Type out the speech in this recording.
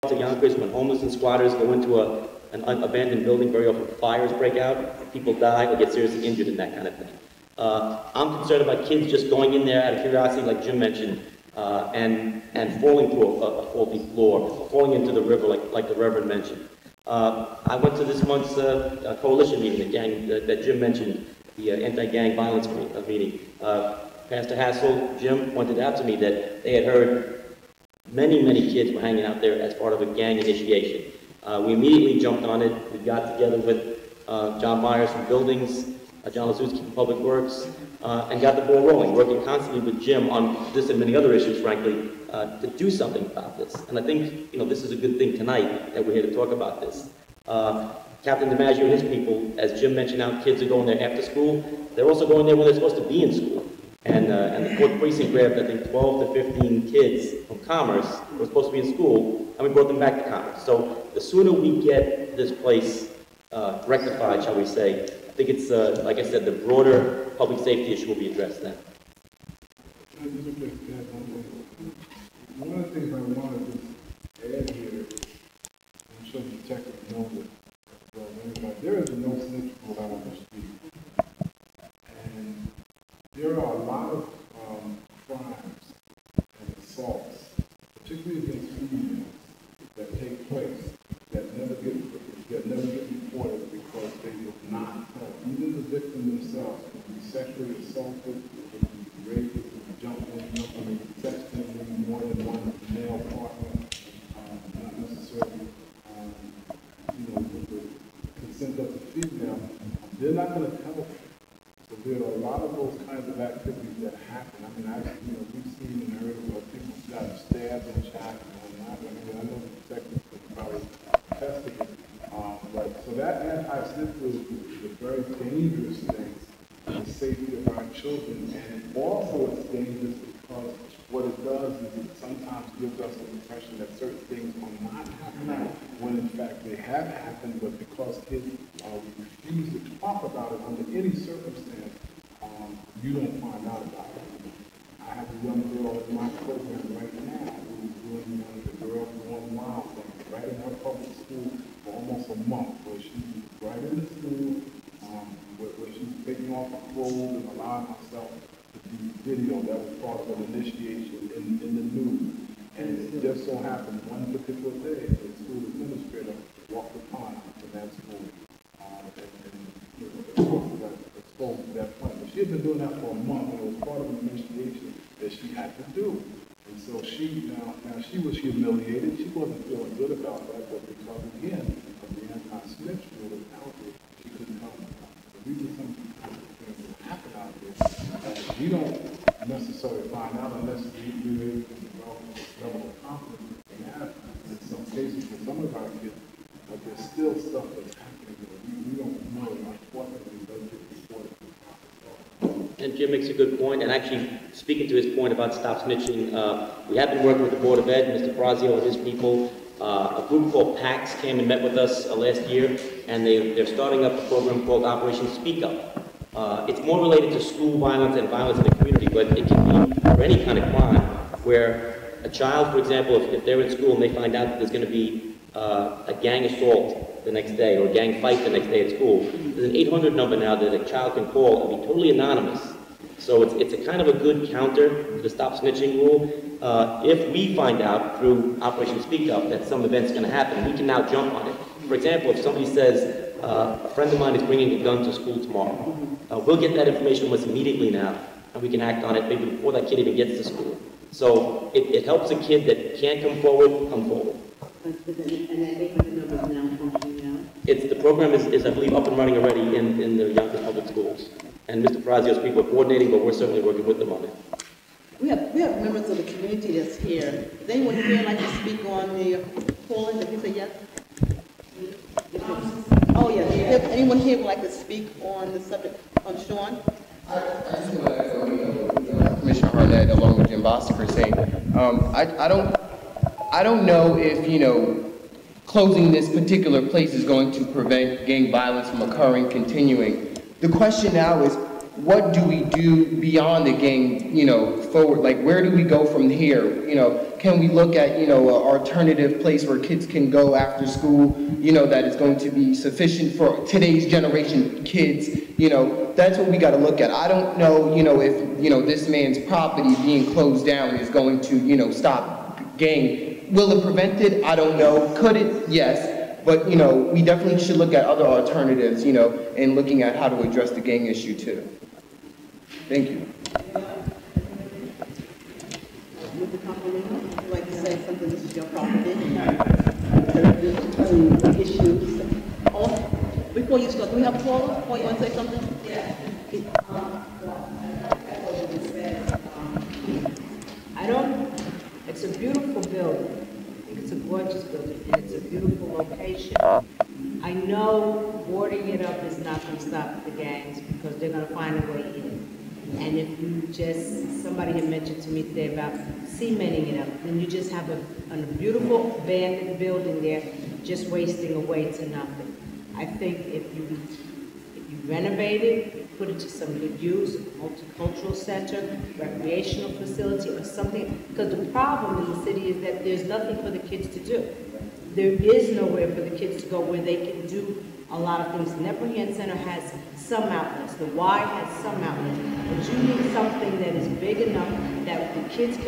to Yonkers, when homeless and squatters go into an abandoned building, very often fires break out, people die or get seriously injured and that kind of thing. I'm concerned about kids just going in there out of curiosity, like Jim mentioned, and falling through a faulty floor, falling into the river, like the Reverend mentioned. I went to this month's coalition meeting, that Jim mentioned, the anti-gang violence meeting. Pastor Hassel, Jim, pointed out to me that they had heard many kids were hanging out there as part of a gang initiation. We immediately jumped on it. We got together with John Myers from Buildings, John Lazuski from Public Works, and got the ball rolling, working constantly with Jim on this and many other issues, frankly, to do something about this. And I think, this is a good thing tonight that we're here to talk about this. Captain DiMaggio and his people, as Jim mentioned out, kids are going there after school. They're also going there when they're supposed to be in school. And the 4th Precinct grabbed, I think, 12 to 15 kids from Commerce who were supposed to be in school, and we brought them back to Commerce. So the sooner we get this place rectified, shall we say, I think it's, like I said, the broader public safety issue will be addressed then. One of the things I wanted to add here, I'm sure the detective knows it, but there is a no snitch rule out on the street. And there are a lot of crimes and assaults, particularly against females, that take place that never get reported because they will not tell. Even the victim themselves can be sexually assaulted, can be raped, can be jumped in, sexting more than one male partner, not necessarily, with the consent of the female. They're not going to tell them. So there are a lot of those kinds of activities that happen. I mean, we've seen and heard about people who got stabbed and shot and whatnot. I know the detectives could probably attest to it. So that anti-snitch rule is a very dangerous thing for the safety of our children. And also it's dangerous because what it does is it sometimes gives us the impression that certain things are not happening when in fact they have happened, but because kids refuse to talk about it under any circumstance, you don't find out about it. I have a young girl in my program right now who's doing one of the girls going wild things right in her public school for almost a month, where she's right in the school, where she's taking off her clothes and allowing herself to be video. That was part of an initiation in the news. And it just so happened one particular day, the school administrator walked upon her in that school exposed to that point. But she had been doing that for a month, and it was part of an initiation that she had to do. And so she was humiliated. She wasn't feeling good about that, but because again of the anti-snitch rule out there, she couldn't help it. So these are some things that happen out there that we don't necessarily find out unless we really develop this level of confidence we have in some cases with some of our kids. But there's still stuff that's happening that we don't know, and unfortunately doesn't get reported. And Jim makes a good point, and actually, speaking to his point about stop snitching, we have been working with the Board of Ed, Mr. Frazio and his people. A group called PAX came and met with us last year, and they're starting up a program called Operation Speak Up. It's more related to school violence and violence in the community, but it can be for any kind of crime, where a child, for example, if they're in school and they find out that there's going to be a gang assault the next day or a gang fight the next day at school, there's an 800 number now that a child can call and be totally anonymous. So it's a kind of a good counter to the stop snitching rule. If we find out through Operation Speak Up that some event's going to happen, we can now jump on it. For example, if somebody says, a friend of mine is bringing a gun to school tomorrow, we'll get that information from us immediately now, and we can act on it maybe before that kid even gets to school. So it helps a kid that can't come forward, come forward. And that 800 number is now functioning now? The program is, I believe, up and running already in the Yonkers Public Schools. And Mr. Frazio's people are coordinating, but we're certainly working with them on it. We have members of the community that's here. Does anyone here like to speak on the polling? Did you say yes? Oh, yes. Anyone here would like to speak on the subject on Sean? I just want to echo Commissioner Harnett along with Jim Bosticker saying, I don't know if, closing this particular place is going to prevent gang violence from occurring, continuing. The question now is, what do we do beyond the gang, forward? Like, where do we go from here? Can we look at, an alternative place where kids can go after school, that is going to be sufficient for today's generation kids? That's what we got to look at. I don't know, if, this man's property being closed down is going to, stop gang. Will it prevent it? I don't know. Could it? Yes. But, we definitely should look at other alternatives, and looking at how to address the gang issue too. Thank you. With the compliment, would you like to say something? This is your property. Issues. Oh, before you start, do we have a caller? Or you want to say something? Yeah. It's a beautiful building. I think it's a gorgeous building, and it's a beautiful location. I know boarding it up is not going to stop the gangs because they're going to find a way in. And if you just, somebody had mentioned to me today about cementing it up, then you just have a beautiful abandoned building there just wasting away to nothing. I think if you renovate it, put it to some good use, multicultural center, recreational facility or something, because the problem in the city is that there's nothing for the kids to do. There is nowhere for the kids to go where they can do a lot of things. Nebraham Center has some outlets, the Y has some outlets, but you need something that is big enough that the kids can